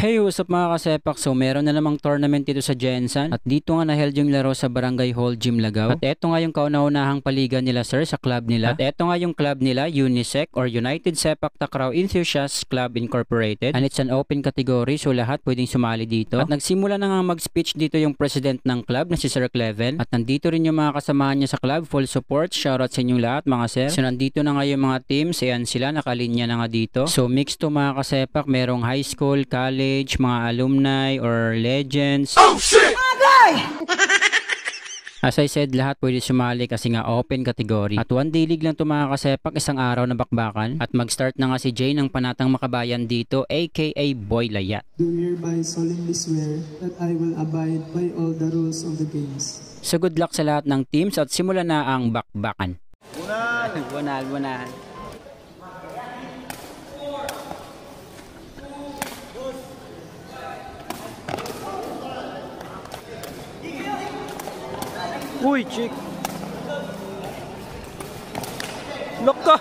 Hey, what's up mga kasepak? So meron na namang tournament dito sa Jensen at dito nga na-held yung laro sa Barangay Hall Gym Lagaw. At eto nga yung kauna-unahang paligan nila sir sa club nila. At eto nga yung club nila, UNISEC or United Sepak Takraw Enthusiasts Club Incorporated. And it's an open category so lahat pwedeng sumali dito. At nagsimula na nga mag-speech dito yung president ng club na si Sir Cleven. At nandito rin yung mga kasamahan niya sa club, full support. Shoutout sa inyong lahat mga sir. So nandito na nga yung mga teams, ayan sila, nakalinya na nga dito. So mixed to mga kasepak, merong high school, college, mga alumni or legends. Oh shit! As I said, lahat pwede sumali kasi nga open category. At one day league lang ito mga kasepak, isang araw na bakbakan. At mag-start na nga si Jay ng Panatang Makabayan dito, aka Boy Layat. Do hereby solemnly swear that I will abide by all the rules of the games. So good luck sa lahat ng teams at simulan na ang bakbakan. Bunal. Uy, chick. Lock ka.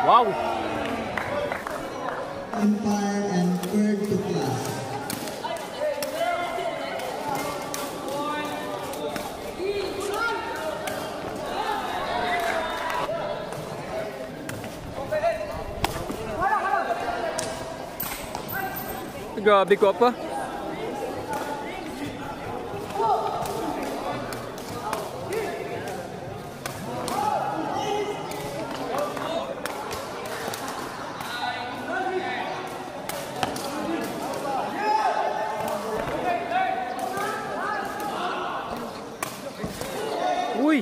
Wow! Umpire and third to class. Grabe ko pa. Uy!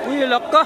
Uy, lock ka!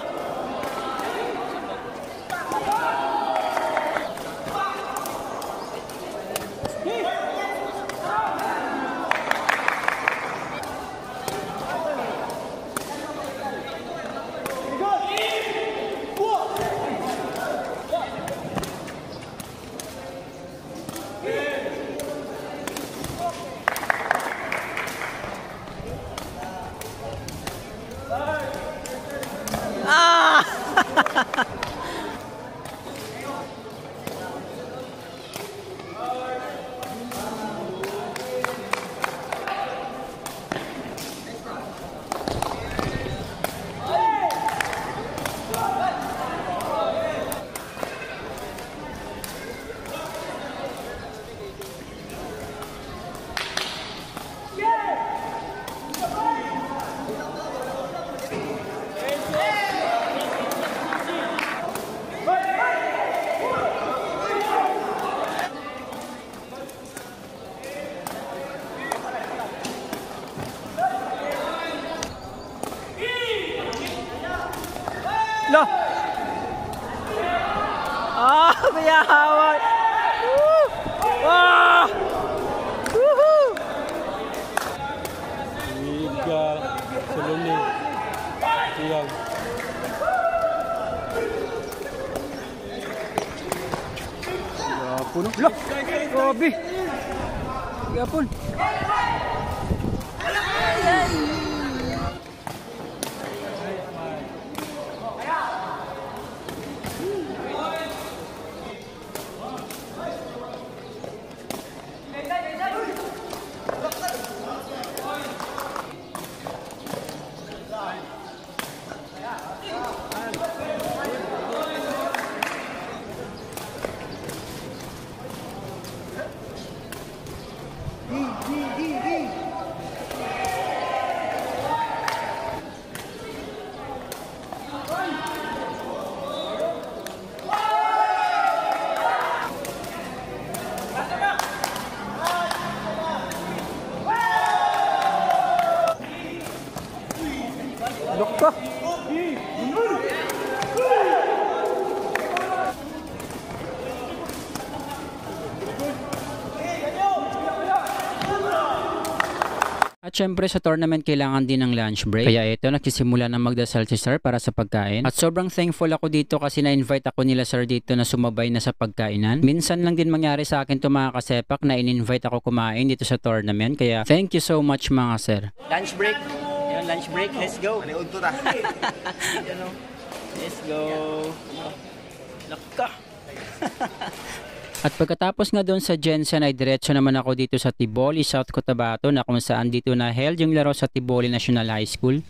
Lo! May ahaway! Woohoo! Liga, Saloni, Tiyag. Yapon. Lo! Grabe! Yapon! syempre sa tournament kailangan din ng lunch break. Kaya ito, nagsisimula na magdasal si sir para sa pagkain. At sobrang thankful ako dito kasi na-invite ako nila sir dito na sumabay na sa pagkainan. Minsan lang din mangyari sa akin to mga kasepak na in-invite ako kumain dito sa tournament. Kaya thank you so much mga sir. Lunch break. Yan, lunch break. Let's go. Let's go. Laka. At pagkatapos nga doon sa Jensen ay diretso naman ako dito sa Tiboli, South Cotabato na kung saan dito na held yung laro sa Tiboli National High School.